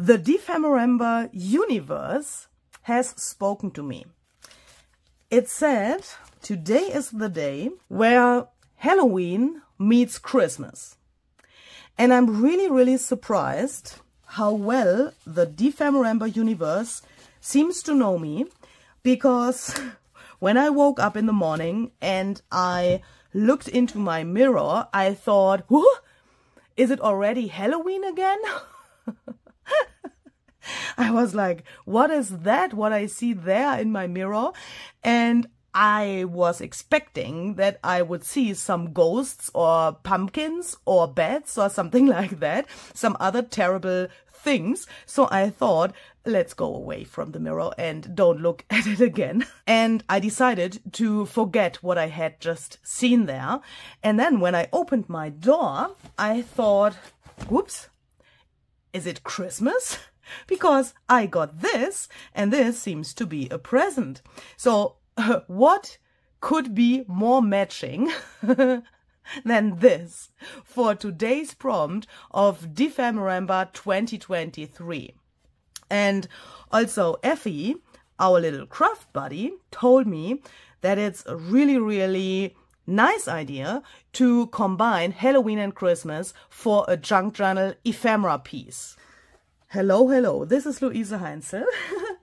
The Dephemerember universe has spoken to me. It said, today is the day where Halloween meets Christmas. And I'm really surprised how well the Dephemerember universe seems to know me, because when I woke up in the morning and I looked into my mirror, I thought, whoa, is it already Halloween again? I was like, what is that? What I see there in my mirror? And I was expecting that I would see some ghosts or pumpkins or bats or something like that, some other terrible things. So I thought, let's go away from the mirror and don't look at it again. And I decided to forget what I had just seen there. And then when I opened my door, I thought, whoops, is it Christmas? Because I got this, and this seems to be a present. So what could be more matching than this for today's prompt of Dephemerember 2023? And also Effie, our little craft buddy, told me that it's a really nice idea to combine Halloween and Christmas for a junk journal ephemera piece. Hello, this is Luise Heinzel.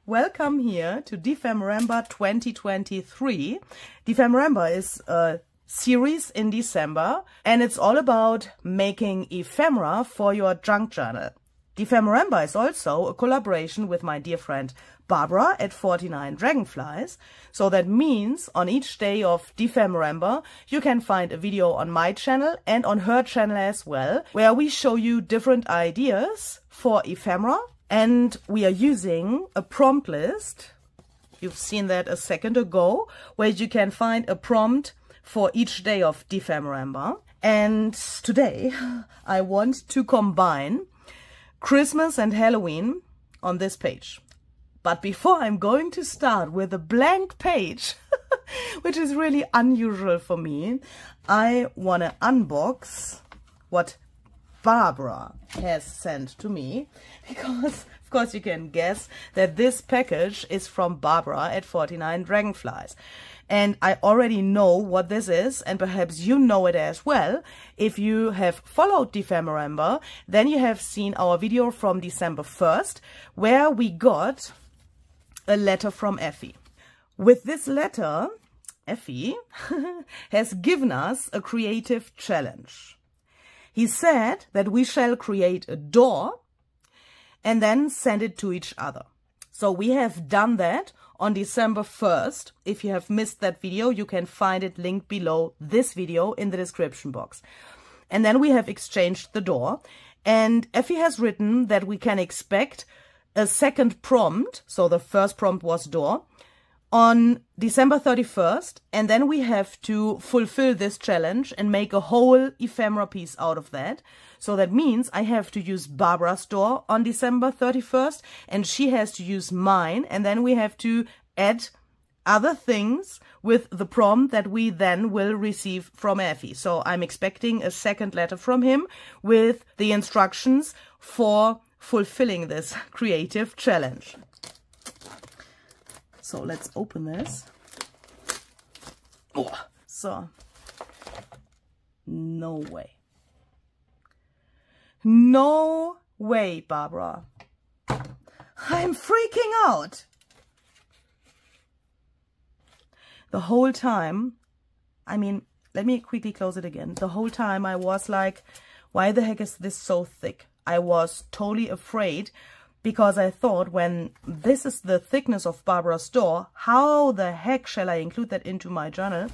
Welcome here to Dephemerember 2023. Dephemerember is a series in December, and it's all about making ephemera for your junk journal. Dephemerember is also a collaboration with my dear friend Barbara at 49 Dragonflies. So that means on each day of Dephemerember, you can find a video on my channel and on her channel as well, where we show you different ideas for ephemera. And we are using a prompt list. You've seen that a second ago, where you can find a prompt for each day of Dephemerember. And today I want to combine Christmas and Halloween on this page. But before I'm going to start with a blank page, which is really unusual for me, I want to unbox what Barbara has sent to me, because of course you can guess that this package is from Barbara at 49 Dragonflies. And I already know what this is, and perhaps you know it as well. If you have followed Dephemerember, then you have seen our video from December 1st, where we got a letter from Effie. With this letter, Effie has given us a creative challenge. He said that we shall create a door and then send it to each other. So we have done that on December 1st. If you have missed that video, you can find it linked below this video in the description box. And then we have exchanged the door. And Effie has written that we can expect a second prompt. So the first prompt was door on December 31st. And then we have to fulfill this challenge and make a whole ephemera piece out of that. So that means I have to use Barbara's door on December 31st, and she has to use mine, and then we have to add other things with the prompt that we then will receive from Effie. So I'm expecting a second letter from him with the instructions for fulfilling this creative challenge. So let's open this. Oh, so, no way. No way, Barbara. I'm freaking out. The whole time, I mean, let me quickly close it again. The whole time I was like, why the heck is this so thick? I was totally afraid, because I thought, when this is the thickness of Barbara's door, how the heck shall I include that into my journal?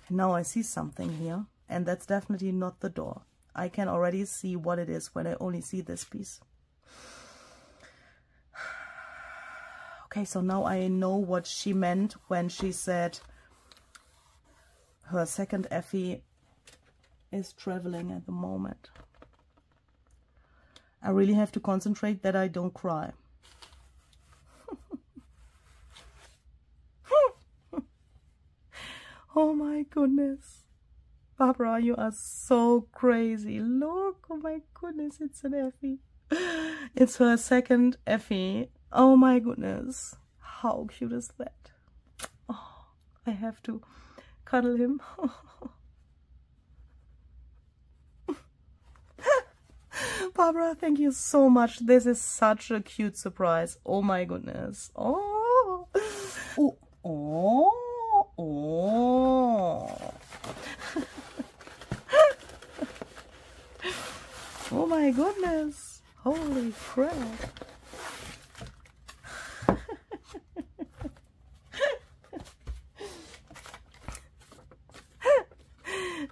And now I see something here, and that's definitely not the door. I can already see what it is when I only see this piece. Okay, so now I know what she meant when she said her second Effie is traveling at the moment. I really have to concentrate that I don't cry. Oh my goodness. Barbara, you are so crazy. Look, oh my goodness, it's an Effie. It's her second Effie. Oh my goodness. How cute is that? Oh, I have to cuddle him. Barbara, thank you so much. This is such a cute surprise. Oh my goodness. Oh. Oh. Oh. Oh. Oh my goodness. Holy crap.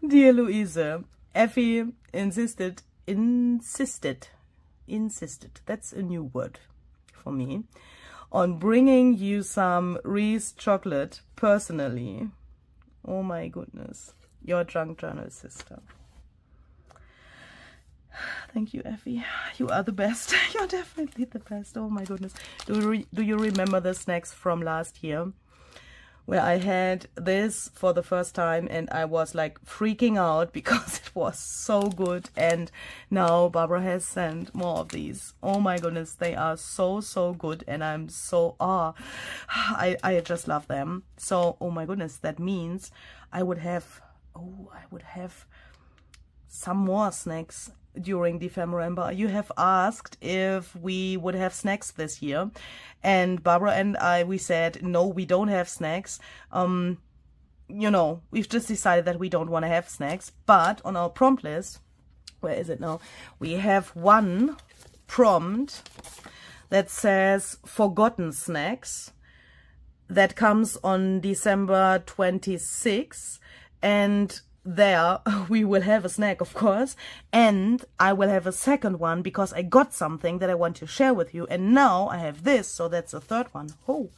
Dear Louise, Effie insisted, that's a new word for me, on bringing you some Reese chocolate personally. Oh my goodness. Your junk journal sister. Thank you, Effie. You are the best. You're definitely the best. Oh my goodness. Do you remember the snacks from last year? Where I had this for the first time and I was like freaking out because it was so good. And now Barbara has sent more of these. Oh my goodness, they are so good, and I'm so I just love them. So oh my goodness, that means I would have some more snacks during Dephemerember. You have asked if we would have snacks this year, and Barbara and we said no, we don't have snacks. You know, we've just decided that we don't want to have snacks, but on our prompt list, where is it now, we have one prompt that says forgotten snacks that comes on December 26th, and there we will have a snack, of course, and I will have a second one because I got something that I want to share with you, and now I have this, so that's a third one. Oh,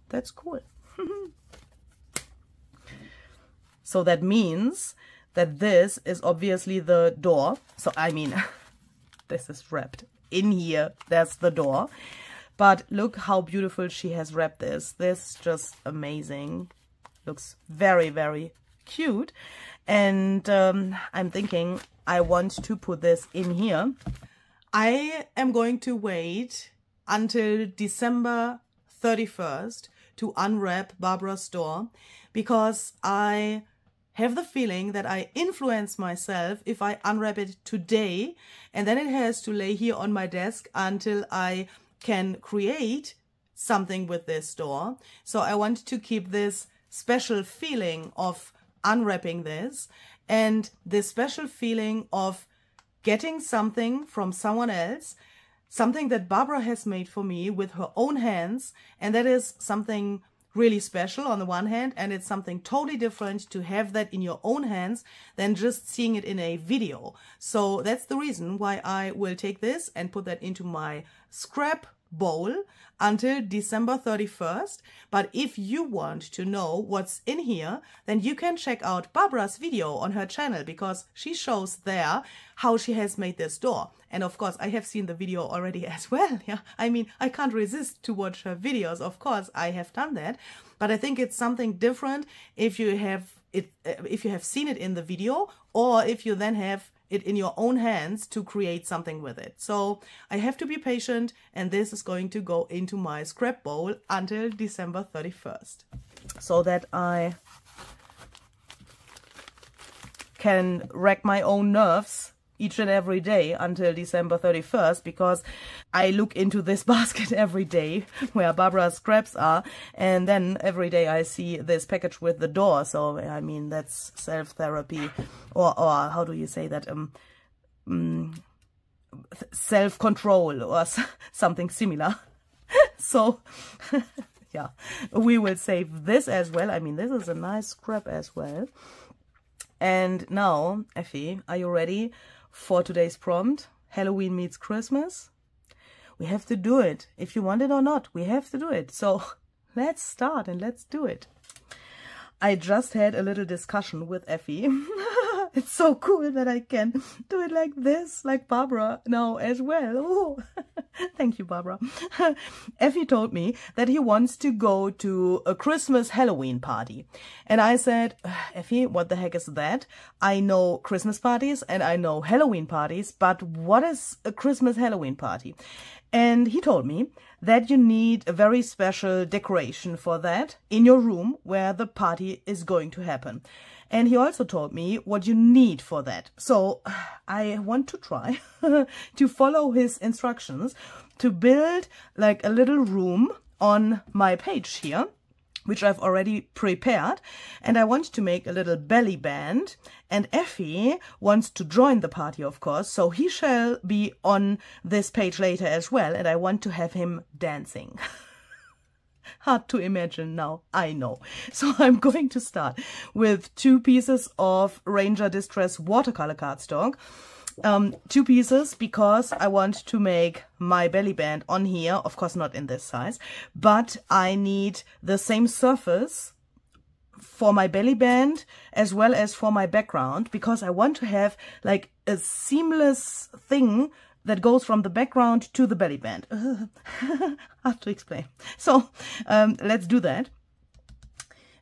that's cool. So that means that this is obviously the door. So I mean, this is wrapped in here. That's the door. But look how beautiful she has wrapped this. This is just amazing. Looks very cute. And I'm thinking I want to put this in here. I am going to wait until December 31st to unwrap Barbara's door, because I have the feeling that I influence myself if I unwrap it today, and then it has to lay here on my desk until I can create something with this door. So I want to keep this special feeling of unwrapping this, and this special feeling of getting something from someone else, something that Barbara has made for me with her own hands, and that is something really special on the one hand, and it's something totally different to have that in your own hands than just seeing it in a video. So that's the reason why I will take this and put that into my scrap bowl until December 31st. But if you want to know what's in here, then you can check out Barbara's video on her channel, because she shows there how she has made this door. And of course, I have seen the video already as well. Yeah, I mean, I can't resist to watch her videos. Of course, I have done that, but I think it's something different if you have it, if you have seen it in the video, or if you then have it in your own hands to create something with it. So I have to be patient, and this is going to go into my scrap bowl until December 31st, so that I can rack my own nerves each and every day until December 31st, because I look into this basket every day where Barbara's scraps are, and then every day I see this package with the door. So I mean, that's self-therapy, or how do you say that, self-control or something similar. So yeah, we will save this as well. I mean, this is a nice scrap as well. And now, Effie, are you ready for today's prompt? Halloween meets Christmas. We have to do it. If you want it or not, we have to do it. So let's start and let's do it. I just had a little discussion with Effie. It's so cool that I can do it like this, like Barbara now as well. Oh. Thank you, Barbara. Effie told me that he wants to go to a Christmas Halloween party. And I said, Effie, what the heck is that? I know Christmas parties and I know Halloween parties, but what is a Christmas Halloween party? And he told me that you need a very special decoration for that in your room where the party is going to happen. And he also told me what you need for that. So I want to try to follow his instructions to build like a little room on my page here, which I've already prepared. And I want to make a little belly band. And Effie wants to join the party, of course. So he shall be on this page later as well. And I want to have him dancing. Hard to imagine now, I know. So I'm going to start with 2 pieces of Ranger Distress watercolor cardstock. 2 pieces because I want to make my belly band on here. Of course not in this size, but I need the same surface for my belly band as well as for my background, because I want to have like a seamless thing that goes from the background to the belly band. I have to explain. So let's do that.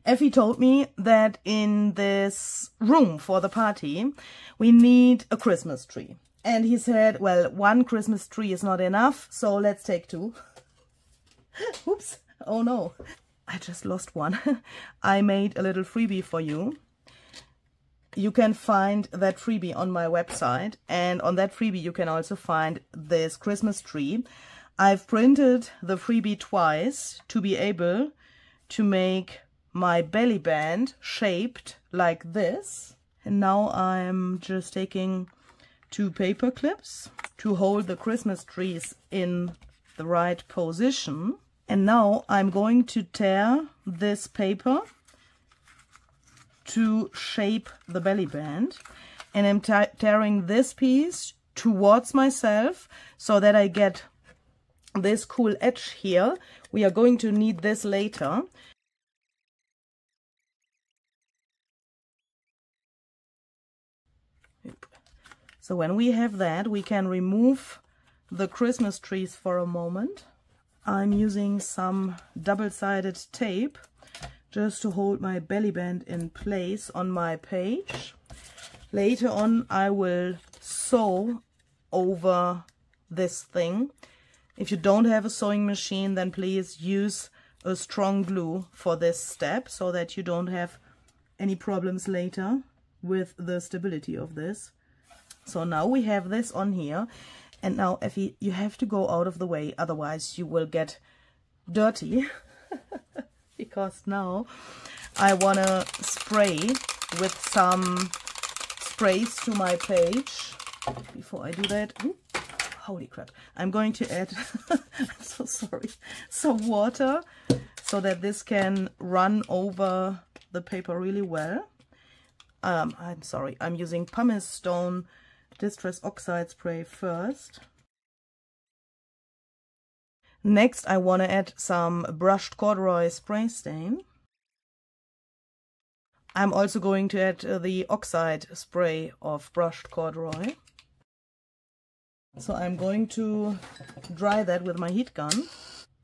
Effie told me that in this room for the party, we need a Christmas tree. And he said, well, 1 Christmas tree is not enough, so let's take 2. Oops, oh no, I just lost one. I made a little freebie for you. You can find that freebie on my website, and on that freebie you can also find this Christmas tree. I've printed the freebie twice to be able to make my belly band shaped like this. And now I'm just taking 2 paper clips to hold the Christmas trees in the right position. And now I'm going to tear this paper to shape the belly band, and I'm tearing this piece towards myself so that I get this cool edge here. We are going to need this later. So when we have that, we can remove the Christmas trees for a moment. I'm using some double-sided tape just to hold my belly band in place on my page. Later on, I will sew over this thing. If you don't have a sewing machine, then please use a strong glue for this step so that you don't have any problems later with the stability of this. So now we have this on here. And now, Effie, you have to go out of the way, otherwise you will get dirty. Because now I want to spray with some sprays to my page. Before I do that, holy crap, I'm going to add, I'm so sorry, some water so that this can run over the paper really well. I'm sorry, I'm using pumice stone Distress Oxide spray first. Next, I want to add some brushed corduroy spray stain. I'm also going to add the oxide spray of brushed corduroy. So I'm going to dry that with my heat gun.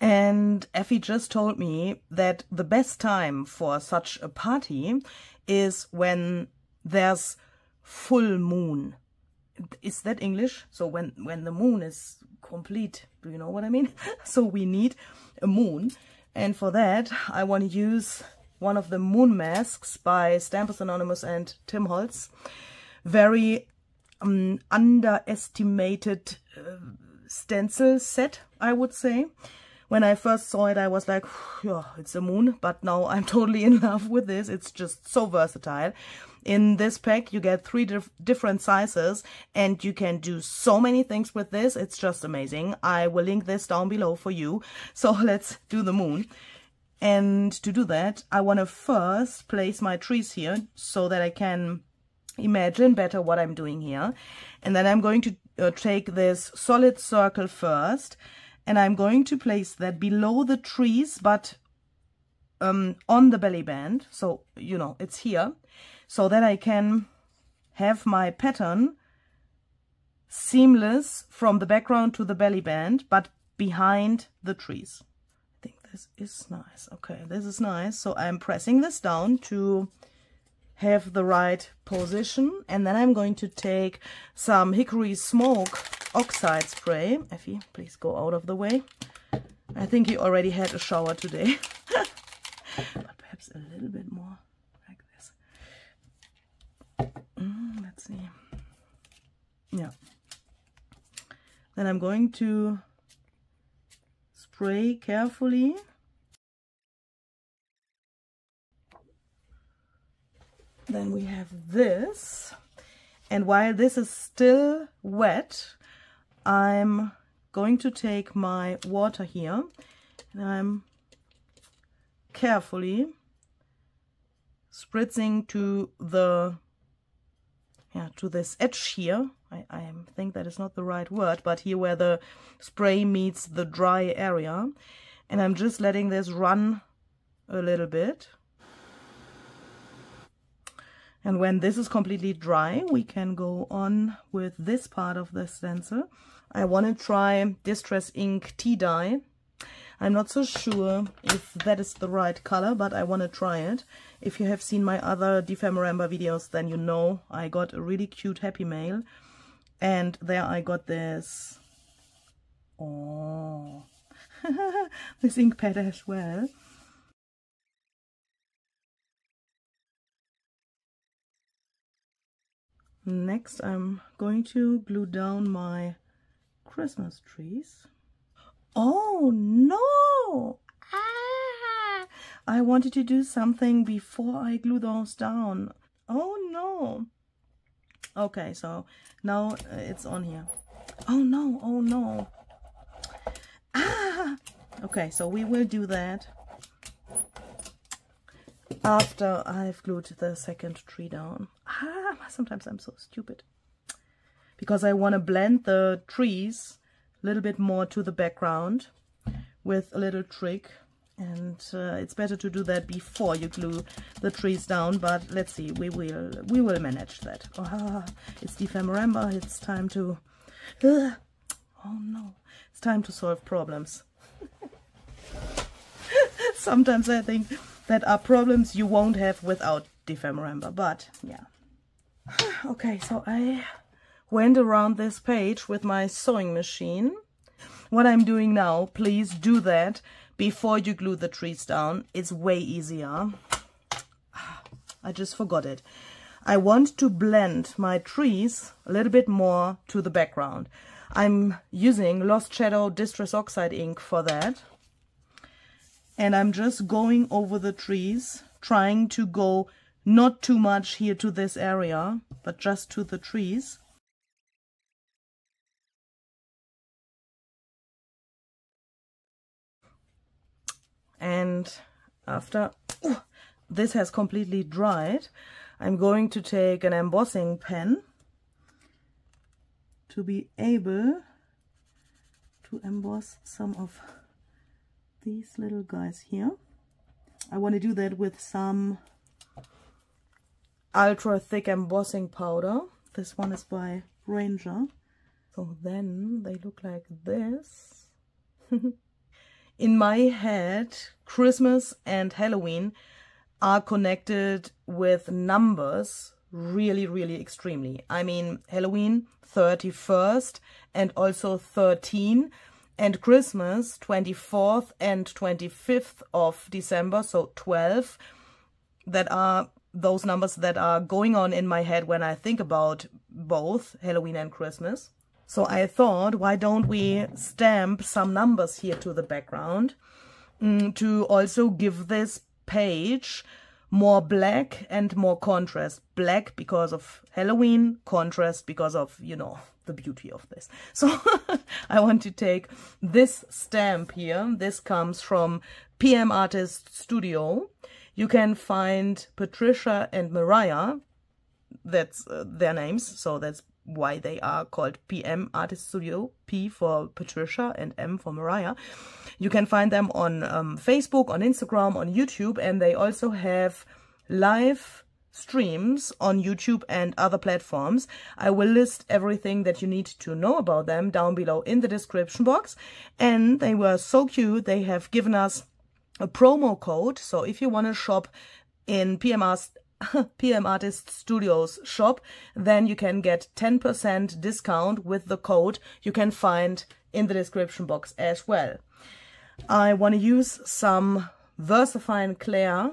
And Effie just told me that the best time for such a party is when there's full moon. Is that English? So when the moon is complete, do you know what I mean? So we need a moon, and for that I want to use one of the moon masks by Stampers Anonymous and Tim Holtz. Very underestimated stencil set, I would say. When I first saw it, I was like, yeah, it's a moon, but now I'm totally in love with this. It's just so versatile. In this pack, you get 3 different sizes, and you can do so many things with this. It's just amazing. I will link this down below for you. So let's do the moon. And to do that, I want to first place my trees here so that I can imagine better what I'm doing here. And then I'm going to take this solid circle first, and I'm going to place that below the trees, but on the belly band. So, you know, it's here. So that I can have my pattern seamless from the background to the belly band, but behind the trees. I think this is nice. Okay, this is nice. So I'm pressing this down to have the right position, and then I'm going to take some hickory smoke oxide spray. Effie, please go out of the way. I think you already had a shower today. But perhaps a little bit more like this. Let's see. Yeah. Then I'm going to spray carefully. Then we have this, and while this is still wet, I'm going to take my water here, and I'm carefully spritzing to the, to this edge here. I think that is not the right word, but here where the spray meets the dry area, and I'm just letting this run a little bit. And when this is completely dry, we can go on with this part of the stencil. I want to try Distress Ink Tea Dye. I'm not so sure if that is the right color, but I want to try it. If you have seen my other Dephemerember videos, then you know I got a really cute Happy Mail. And there I got this, oh, this ink pad as well. Next, I'm going to glue down my Christmas trees. Oh no! Ah! I wanted to do something before I glue those down. Oh no! Okay, so now it's on here. Oh no, oh no. Ah! Okay, so we will do that after I've glued the second tree down. Ah, sometimes I'm so stupid. Because I want to blend the trees a little bit more to the background with a little trick. And it's better to do that before you glue the trees down, but let's see, we will manage that. Ah, it's Dephemerember, it's time to... oh no, it's time to solve problems. Sometimes I think that are problems you won't have without Dephemerember, but yeah. Okay, so I went around this page with my sewing machine. What I'm doing now, please do that before you glue the trees down. It's way easier. I just forgot it. I want to blend my trees a little bit more to the background. I'm using Lost Shadow Distress Oxide ink for that. And I'm just going over the trees, trying to go not too much here to this area, but just to the trees. And after this has completely dried, I'm going to take an embossing pen to be able to emboss some of these little guys here. I want to do that with some ultra thick embossing powder. This one is by Ranger. So then they look like this. In my head, Christmas and Halloween are connected with numbers really, really extremely. I mean, Halloween 31st and also 13, and Christmas 24th and 25th of December, so 12. That are those numbers that are going on in my head when I think about both Halloween and Christmas. So I thought, why don't we stamp some numbers here to the background to also give this page more black and more contrast. Black because of Halloween, contrast because of, you know, the beauty of this. So I want to take this stamp here. This comes from PM Artist Studio. You can find Patricia and Mariah. That's their names, so that's why they are called PM Artist Studio. P for Patricia and M for Mariah. You can find them on Facebook, on Instagram, on YouTube, and they also have live streams on YouTube and other platforms. I will list everything that you need to know about them down below in the description box. And they were so cute. They have given us a promo code. So if you want to shop in PM Artist Studios shop, then you can get 10% discount with the code you can find in the description box as well. I want to use some VersaFine Clear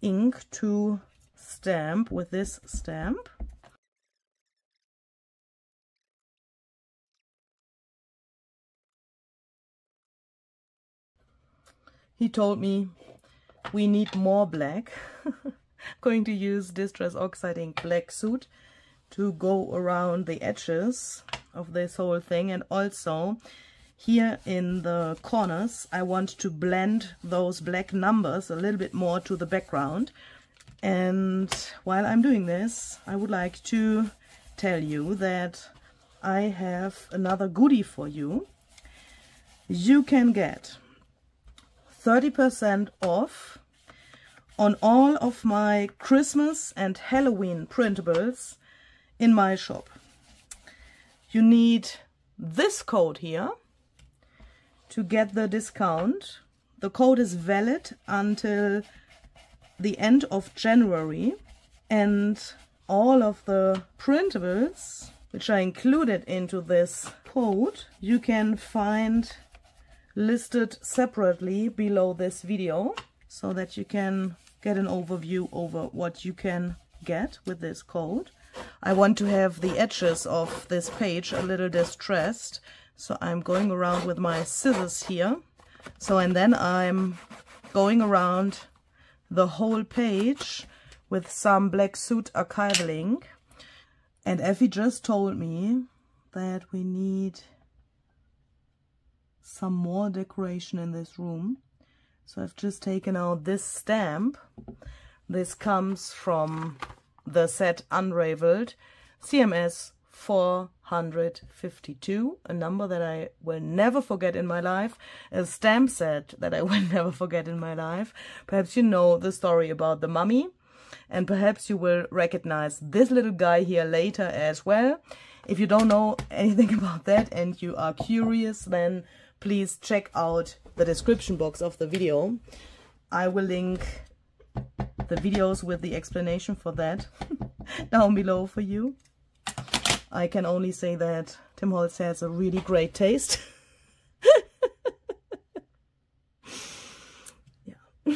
ink to stamp with this stamp. He told me we need more black. I'm going to use Distress Oxide Ink Black Suit to go around the edges of this whole thing, and also here in the corners I want to blend those black numbers a little bit more to the background. And while I'm doing this, I would like to tell you that I have another goodie for you. You can get 30% off on all of my Christmas and Halloween printables in my shop. You need this code here to get the discount. The code is valid until the end of January, and all of the printables which are included into this code you can find listed separately below this video, so that you can get an overview over what you can get with this code. I want to have the edges of this page a little distressed, so I'm going around with my scissors here. And then I'm going around the whole page with some Black Suit archival ink. And Effie just told me that we need some more decoration in this room. So I've just taken out this stamp. This comes from the set Unraveled, CMS 452, a number that I will never forget in my life, a stamp set that I will never forget in my life. Perhaps you know the story about the mummy, and perhaps you will recognize this little guy here later as well. If you don't know anything about that and you are curious, then please check out the description box of the video. I will link the videos with the explanation for that down below for you. I can only say that Tim Holtz has a really great taste. Yeah.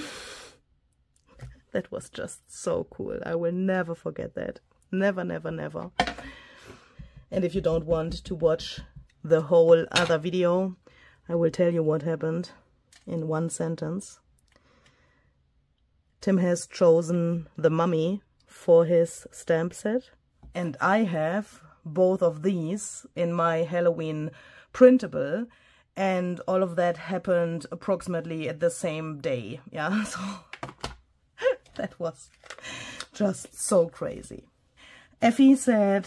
That was just so cool. I will never forget that. Never, never, never. And if you don't want to watch the whole other video, I will tell you what happened in one sentence. Tim has chosen the mummy for his stamp set, and I have both of these in my Halloween printable, and all of that happened approximately at the same day. Yeah, so that was just so crazy. Effie said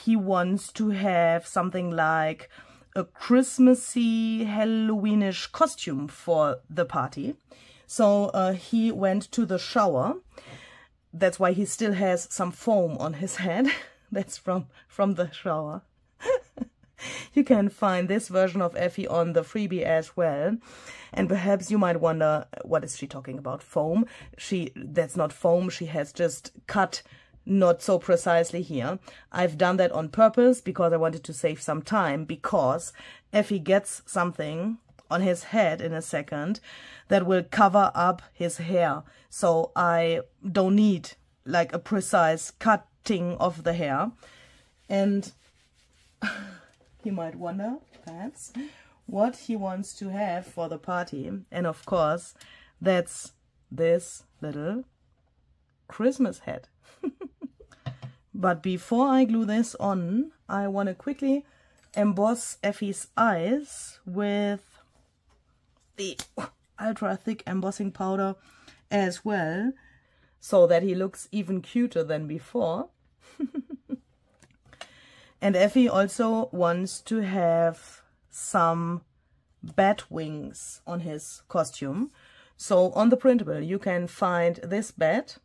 he wants to have something like a Christmassy, Halloweenish costume for the party. So he went to the shower. That's why he still has some foam on his head. That's from the shower. You can find this version of Effie on the freebie as well. And perhaps you might wonder, what is she talking about? Foam? That's not foam. She has just cut not so precisely here. I've done that on purpose because I wanted to save some time, because Effie gets something on his head in a second that will cover up his hair. So I don't need like a precise cutting of the hair. And you might wonder, perhaps, what he wants to have for the party. And of course, that's this little Christmas hat. But before I glue this on, I want to quickly emboss Effie's eyes with the ultra thick embossing powder as well, so that he looks even cuter than before. And Effie also wants to have some bat wings on his costume. So on the printable you can find this bat,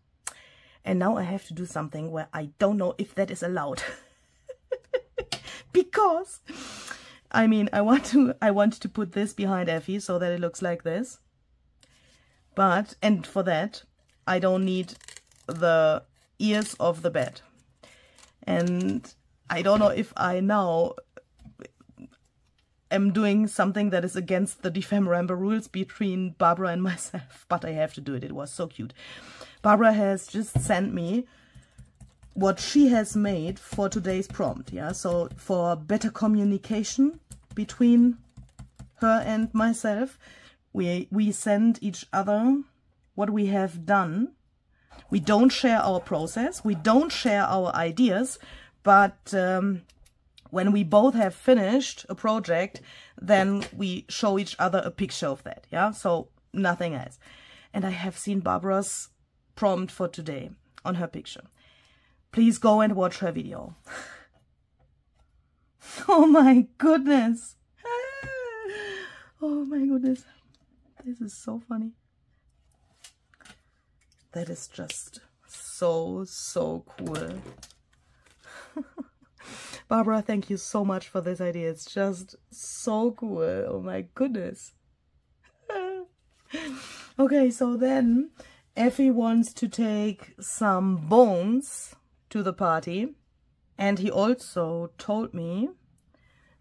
And now I have to do something where I don't know if that is allowed. Because, I mean, I want to put this behind Effie so that it looks like this. But, and for that, I don't need the ears of the bed. And I don't know if I now am doing something that is against the Dephemerember rules between Barbara and myself, but I have to do it. It was so cute. Barbara has just sent me what she has made for today's prompt, yeah? So for better communication between her and myself, we send each other what we have done. We don't share our process, we don't share our ideas, but when we both have finished a project, then we show each other a picture of that, yeah? So nothing else. And I have seen Barbara's prompt for today on her picture. Please go and watch her video. Oh my goodness. Oh my goodness. This is so funny. That is just so cool. Barbara, thank you so much for this idea. It's just so cool. Oh my goodness. Okay, so then Effie wants to take some bones to the party. And he also told me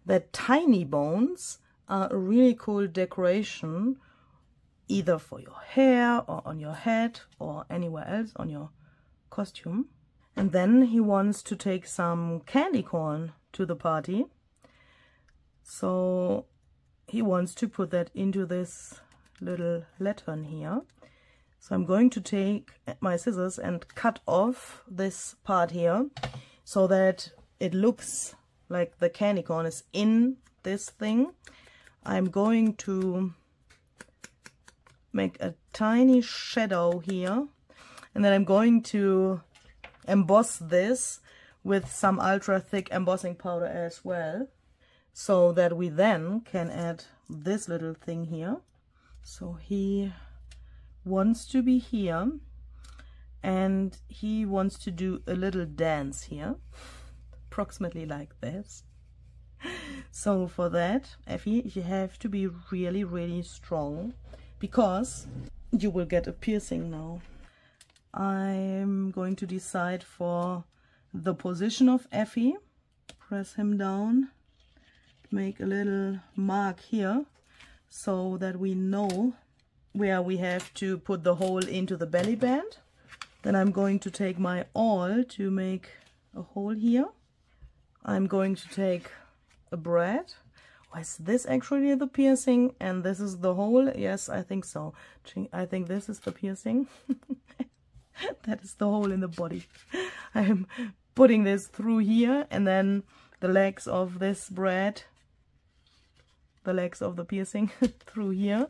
that tiny bones are a really cool decoration, either for your hair or on your head or anywhere else on your costume. And then he wants to take some candy corn to the party. So he wants to put that into this little lantern here. So I'm going to take my scissors and cut off this part here so that it looks like the candy corn is in this thing. I'm going to make a tiny shadow here, and then I'm going to emboss this with some ultra thick embossing powder as well, so that we then can add this little thing here. So he wants to be here, and he wants to do a little dance here, approximately like this. So for that, Effie, you have to be really strong, because you will get a piercing now. I'm going to decide for the position of Effie. Press him down, make a little mark here so that we know where we have to put the hole into the belly band. Then I'm going to take my awl to make a hole here. I'm going to take a brad. Oh, is this actually the piercing and this is the hole? Yes, I think so. I think this is the piercing. That is the hole in the body. I'm putting this through here, and then the legs of this brad, the legs of the piercing through here,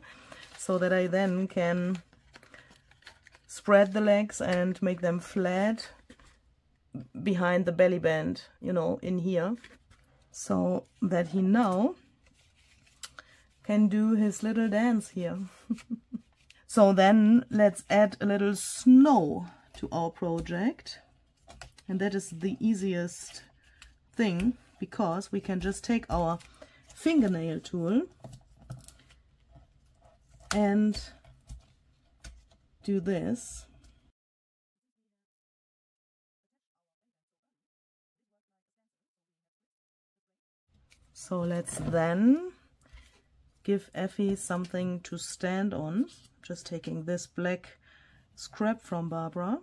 so that I then can spread the legs and make them flat behind the belly band, you know, in here, so that he now can do his little dance here. So then let's add a little snow to our project, and that is the easiest thing, because we can just take our fingernail tool and do this. So let's then give Effie something to stand on. Just taking this black scrap from Barbara.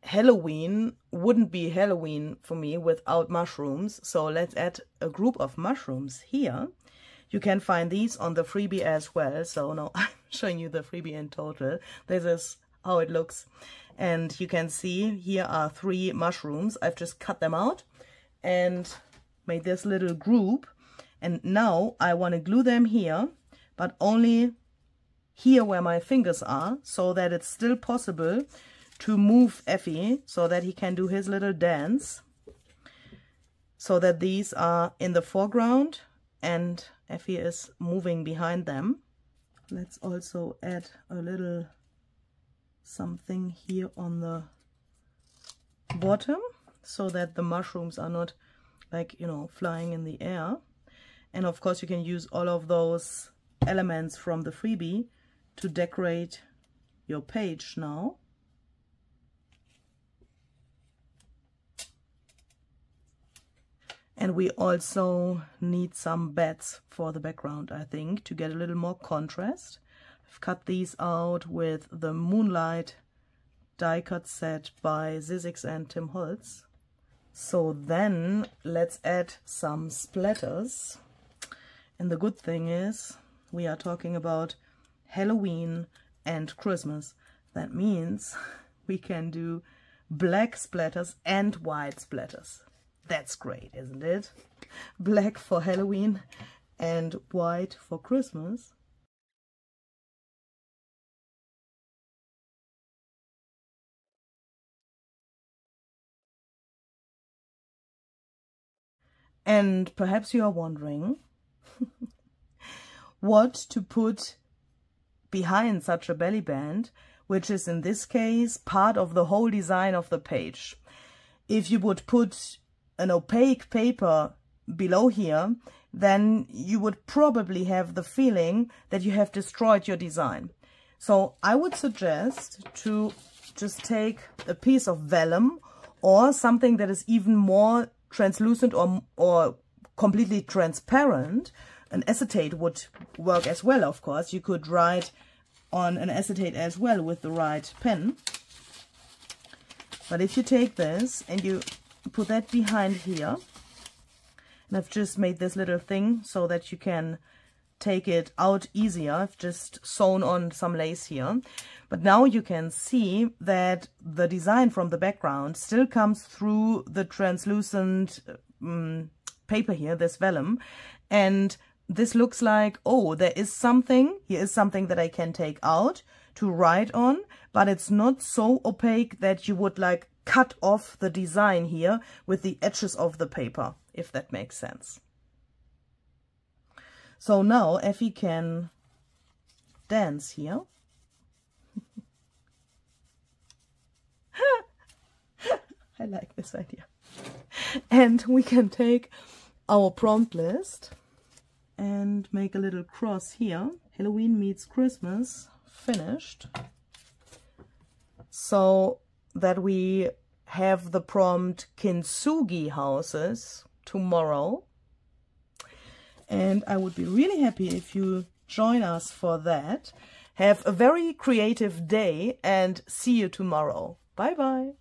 Halloween wouldn't be Halloween for me without mushrooms, so let's add a group of mushrooms here. You can find these on the freebie as well, so now I'm showing you the freebie in total. This is how it looks, and you can see here are 3 mushrooms. I've just cut them out and made this little group, and now I want to glue them here, but only here where my fingers are, so that it's still possible to move Effie so that he can do his little dance, so that these are in the foreground and Effie is moving behind them. Let's also add a little something here on the bottom so that the mushrooms are not like, you know, flying in the air. And of course you can use all of those elements from the freebie to decorate your page now. And we also need some bats for the background, I think, to get a little more contrast. I've cut these out with the Moonlight die cut set by Zizix and Tim Holtz. So then let's add some splatters. And the good thing is we are talking about Halloween and Christmas. That means we can do black splatters and white splatters. That's great, isn't it? Black for Halloween and white for Christmas. And perhaps you are wondering what to put behind such a belly band, which is in this case part of the whole design of the page. If you would put an opaque paper below here, then you would probably have the feeling that you have destroyed your design. So I would suggest to just take a piece of vellum or something that is even more translucent or completely transparent. An acetate would work as well, of course. You could write on an acetate as well with the right pen. But if you take this and you put that behind here, and I've just made this little thing so that you can take it out easier. I've just sewn on some lace here. But now you can see that the design from the background still comes through the translucent paper here, this vellum. And this looks like, oh, there is something, here is something that I can take out to write on, but it's not so opaque that you would like cut off the design here with the edges of the paper, if that makes sense. So now Effie can dance here. I like this idea. And we can take our prompt list and make a little cross here. Halloween meets Christmas, finished. So that we have the prompt Kintsugi houses tomorrow. And I would be really happy if you join us for that. Have a very creative day and see you tomorrow. Bye bye.